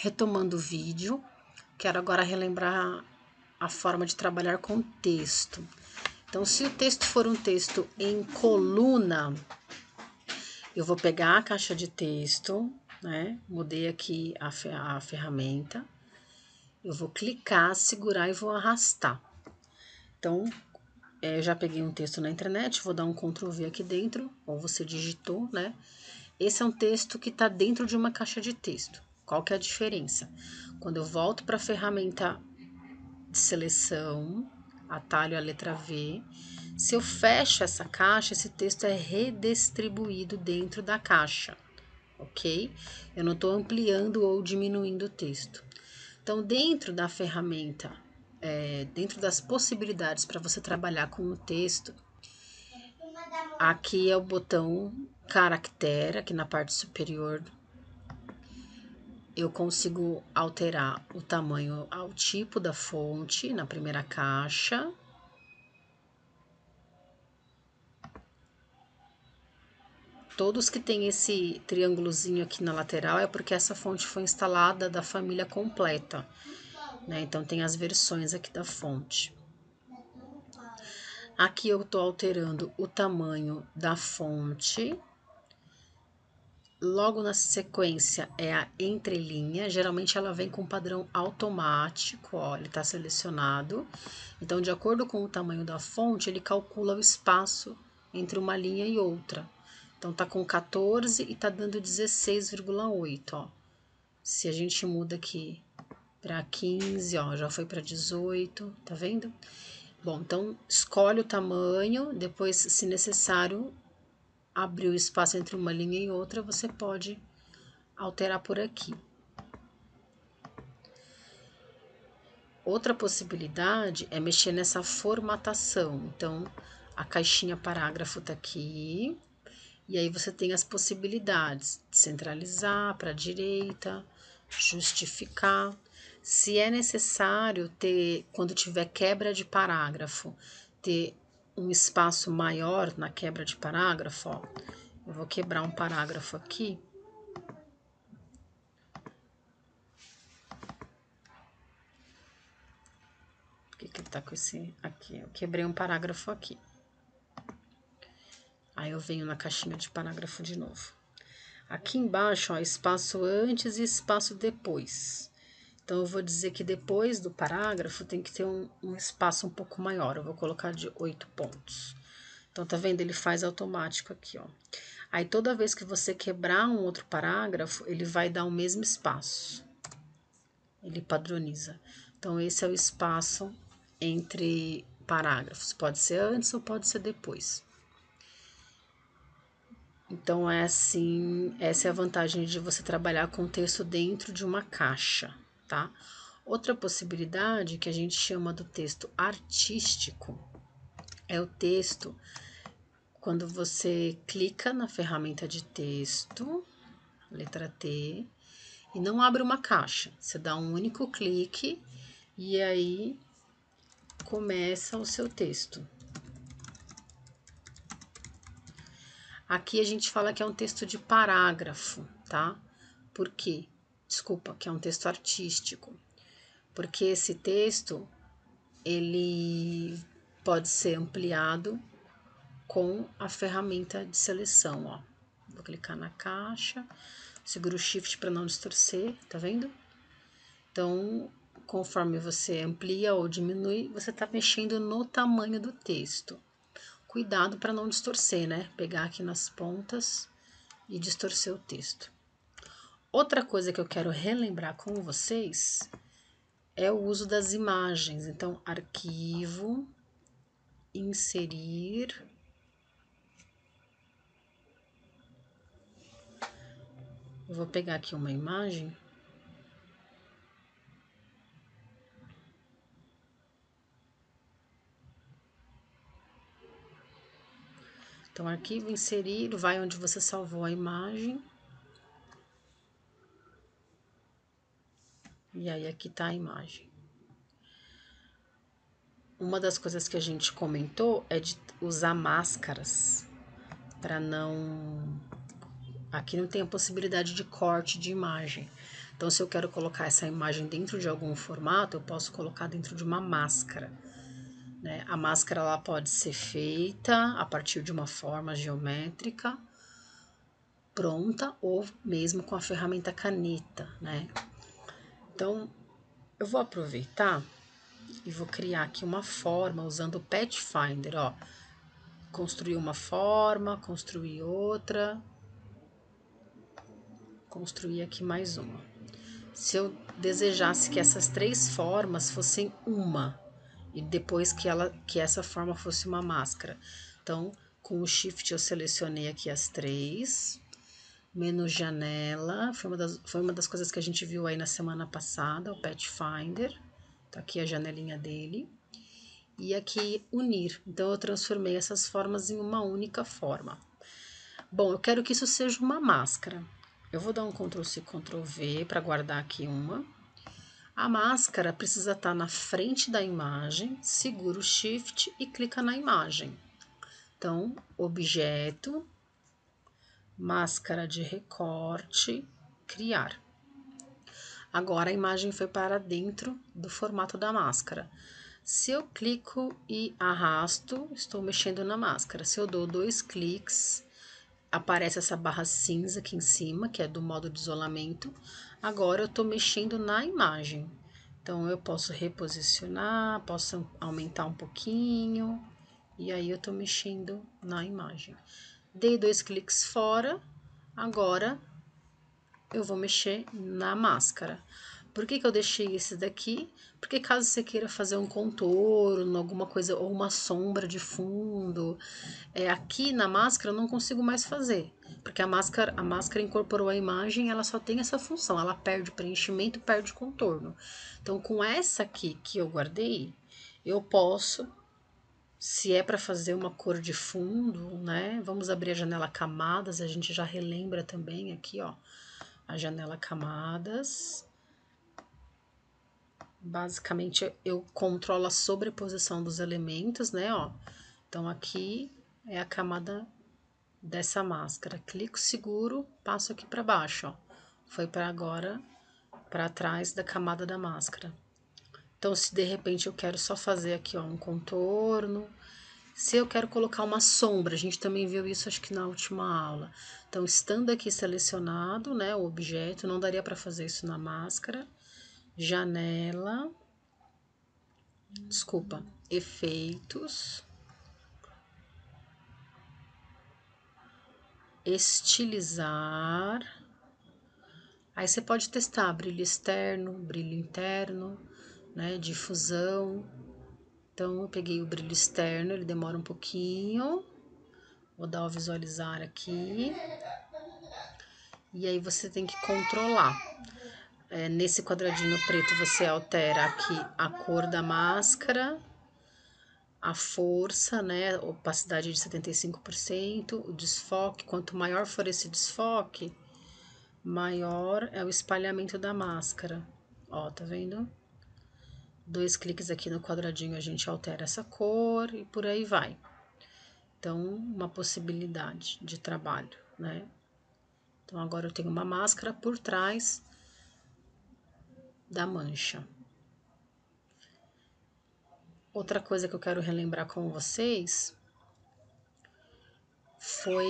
Retomando o vídeo, quero agora relembrar a forma de trabalhar com texto. Então, se o texto for um texto em coluna, eu vou pegar a caixa de texto, né? Mudei aqui a ferramenta. Eu vou clicar, segurar e vou arrastar. Então, eu já peguei um texto na internet, vou dar um Ctrl V aqui dentro, ou você digitou, né? Esse é um texto que está dentro de uma caixa de texto. Qual que é a diferença? Quando eu volto para a ferramenta de seleção, atalho a letra V, se eu fecho essa caixa, esse texto é redistribuído dentro da caixa, ok? Eu não estou ampliando ou diminuindo o texto. Então, dentro da ferramenta, dentro das possibilidades para você trabalhar com o texto, aqui é o botão caractere, aqui na parte superior. Eu consigo alterar o tamanho ao tipo da fonte na primeira caixa. Todos que tem esse triângulozinho aqui na lateral é porque essa fonte foi instalada da família completa, né? Então tem as versões aqui da fonte. Aqui eu tô alterando o tamanho da fonte. Logo na sequência é a entrelinha, geralmente ela vem com padrão automático, ó, ele tá selecionado. Então, de acordo com o tamanho da fonte, ele calcula o espaço entre uma linha e outra. Então, tá com 14 e tá dando 16,8, ó. Se a gente muda aqui para 15, ó, já foi para 18, tá vendo? Bom, então, escolhe o tamanho, depois, se necessário, abrir o espaço entre uma linha e outra, você pode alterar por aqui. Outra possibilidade é mexer nessa formatação. Então, a caixinha parágrafo tá aqui. E aí você tem as possibilidades de centralizar para a direita, justificar. Se é necessário ter, quando tiver quebra de parágrafo, ter um espaço maior na quebra de parágrafo, ó. Eu vou quebrar um parágrafo aqui. Por que que ele tá com esse aqui? Eu quebrei um parágrafo aqui. Aí eu venho na caixinha de parágrafo de novo. Aqui embaixo, ó, espaço antes e espaço depois. Então, eu vou dizer que depois do parágrafo tem que ter um espaço um pouco maior. Eu vou colocar de 8 pontos. Então, tá vendo? Ele faz automático aqui, ó. Aí, toda vez que você quebrar um outro parágrafo, ele vai dar o mesmo espaço. Ele padroniza. Então, esse é o espaço entre parágrafos. Pode ser antes ou pode ser depois. Então, é assim, essa é a vantagem de você trabalhar com texto dentro de uma caixa, tá? Outra possibilidade que a gente chama do texto artístico é o texto quando você clica na ferramenta de texto, letra T, e não abre uma caixa. Você dá um único clique e aí começa o seu texto. Aqui a gente fala que é um texto de parágrafo, tá? Por quê? Desculpa, que é um texto artístico. Porque esse texto, ele pode ser ampliado com a ferramenta de seleção, ó. Vou clicar na caixa, seguro o Shift para não distorcer, tá vendo? Então, conforme você amplia ou diminui, você tá mexendo no tamanho do texto. Cuidado para não distorcer, né? Pegar aqui nas pontas e distorcer o texto. Outra coisa que eu quero relembrar com vocês é o uso das imagens. Então, arquivo, inserir. Eu vou pegar aqui uma imagem. Então, arquivo, inserir, vai onde você salvou a imagem. E aí, aqui tá a imagem. Uma das coisas que a gente comentou é de usar máscaras para não Aqui não tem a possibilidade de corte de imagem. Então, se eu quero colocar essa imagem dentro de algum formato, eu posso colocar dentro de uma máscara, né? A máscara ela pode ser feita a partir de uma forma geométrica pronta ou mesmo com a ferramenta caneta, né? Então, eu vou aproveitar e vou criar aqui uma forma usando o Pathfinder, ó. Construir uma forma, construir outra, construir aqui mais uma. Se eu desejasse que essas 3 formas fossem uma, e depois que essa forma fosse uma máscara. Então, com o Shift eu selecionei aqui as 3, menu janela, foi uma das coisas que a gente viu aí na semana passada, o Pathfinder, tá aqui a janelinha dele. E aqui unir, então eu transformei essas formas em uma única forma. Bom, eu quero que isso seja uma máscara. Eu vou dar um Ctrl+C, Ctrl+V para guardar aqui uma. A máscara precisa estar na frente da imagem, segura o Shift e clica na imagem. Então, objeto, máscara de recorte, criar. Agora a imagem foi para dentro do formato da máscara. Se eu clico e arrasto, estou mexendo na máscara. Se eu dou 2 cliques, aparece essa barra cinza aqui em cima, que é do modo de isolamento. Agora eu estou mexendo na imagem. Então, eu posso reposicionar, posso aumentar um pouquinho, e aí eu estou mexendo na imagem. Dei 2 cliques fora, agora eu vou mexer na máscara. Por que eu deixei esse daqui? Porque caso você queira fazer um contorno, alguma coisa, ou uma sombra de fundo, aqui na máscara eu não consigo mais fazer. Porque a máscara incorporou a imagem, ela só tem essa função, ela perde preenchimento, perde contorno. Então, com essa aqui que eu guardei, eu posso, se é para fazer uma cor de fundo, né? Vamos abrir a janela camadas, a gente já relembra também aqui, ó, a janela camadas. Basicamente, eu controlo a sobreposição dos elementos, né, ó. Então, aqui é a camada dessa máscara. Clico, seguro, passo aqui para baixo, ó. Foi para agora, para trás da camada da máscara. Então, se de repente eu quero só fazer aqui, ó, um contorno, se eu quero colocar uma sombra, a gente também viu isso acho que na última aula. Então, estando aqui selecionado, né, o objeto, não daria para fazer isso na máscara. Janela, desculpa, efeitos, estilizar. Aí você pode testar brilho externo, brilho interno, né, difusão. Então, eu peguei o brilho externo, ele demora um pouquinho. Vou dar o visualizar aqui. E aí você tem que controlar. Nesse quadradinho preto você altera aqui a cor da máscara, a força, né, opacidade de 75%, o desfoque. Quanto maior for esse desfoque, maior é o espalhamento da máscara. Ó, tá vendo? 2 cliques aqui no quadradinho a gente altera essa cor e por aí vai. Então, uma possibilidade de trabalho, né? Então, agora eu tenho uma máscara por trás da mancha. Outra coisa que eu quero relembrar com vocês foi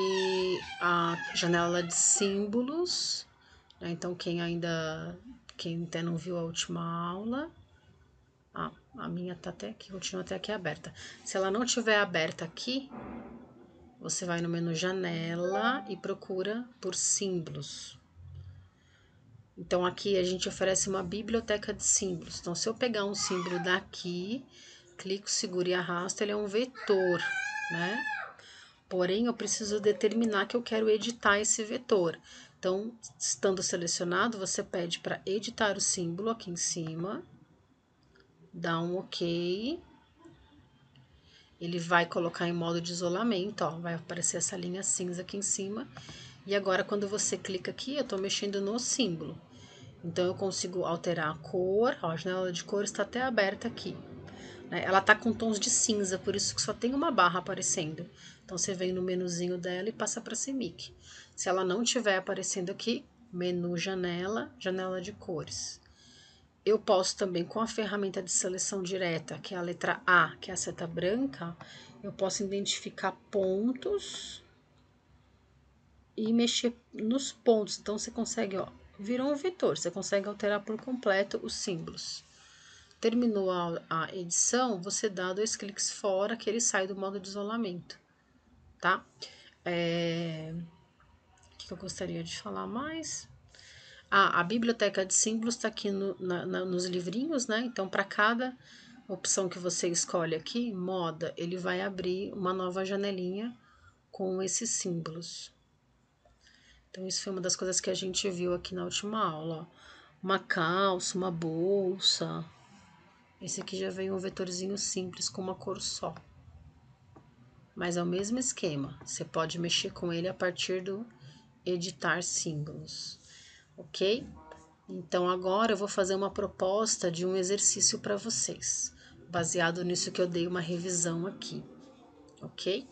a janela de símbolos, né? Então, quem ainda não viu a última aula, a minha tá até aqui, continua até aqui aberta. Se ela não tiver aberta aqui, você vai no menu janela e procura por símbolos. Então, aqui a gente oferece uma biblioteca de símbolos. Então, se eu pegar um símbolo daqui, clico, seguro e arrasto, ele é um vetor, né? Porém, eu preciso determinar que eu quero editar esse vetor. Então, estando selecionado, você pede para editar o símbolo aqui em cima, dá um OK. Ele vai colocar em modo de isolamento, ó, vai aparecer essa linha cinza aqui em cima. E agora, quando você clica aqui, eu tô mexendo no símbolo. Então, eu consigo alterar a cor, ó, a janela de cor está até aberta aqui. né? Ela tá com tons de cinza, por isso que só tem uma barra aparecendo. Então, você vem no menuzinho dela e passa para CMYK. Se ela não estiver aparecendo aqui, menu janela, janela de cores. Eu posso também, com a ferramenta de seleção direta, que é a letra A, que é a seta branca, eu posso identificar pontos e mexer nos pontos. Então, você consegue, ó, virou um vetor, você consegue alterar por completo os símbolos. Terminou a edição, você dá 2 cliques fora, que ele sai do modo de isolamento, tá? O que eu gostaria de falar mais? A biblioteca de símbolos está aqui nos livrinhos, né? Então, para cada opção que você escolhe aqui, moda, ele vai abrir uma nova janelinha com esses símbolos. Então, isso foi uma das coisas que a gente viu aqui na última aula, ó. Uma calça, uma bolsa. Esse aqui já veio um vetorzinho simples com uma cor só. Mas é o mesmo esquema. Você pode mexer com ele a partir do editar símbolos, ok? Então, agora eu vou fazer uma proposta de um exercício para vocês, baseado nisso que eu dei uma revisão aqui, ok?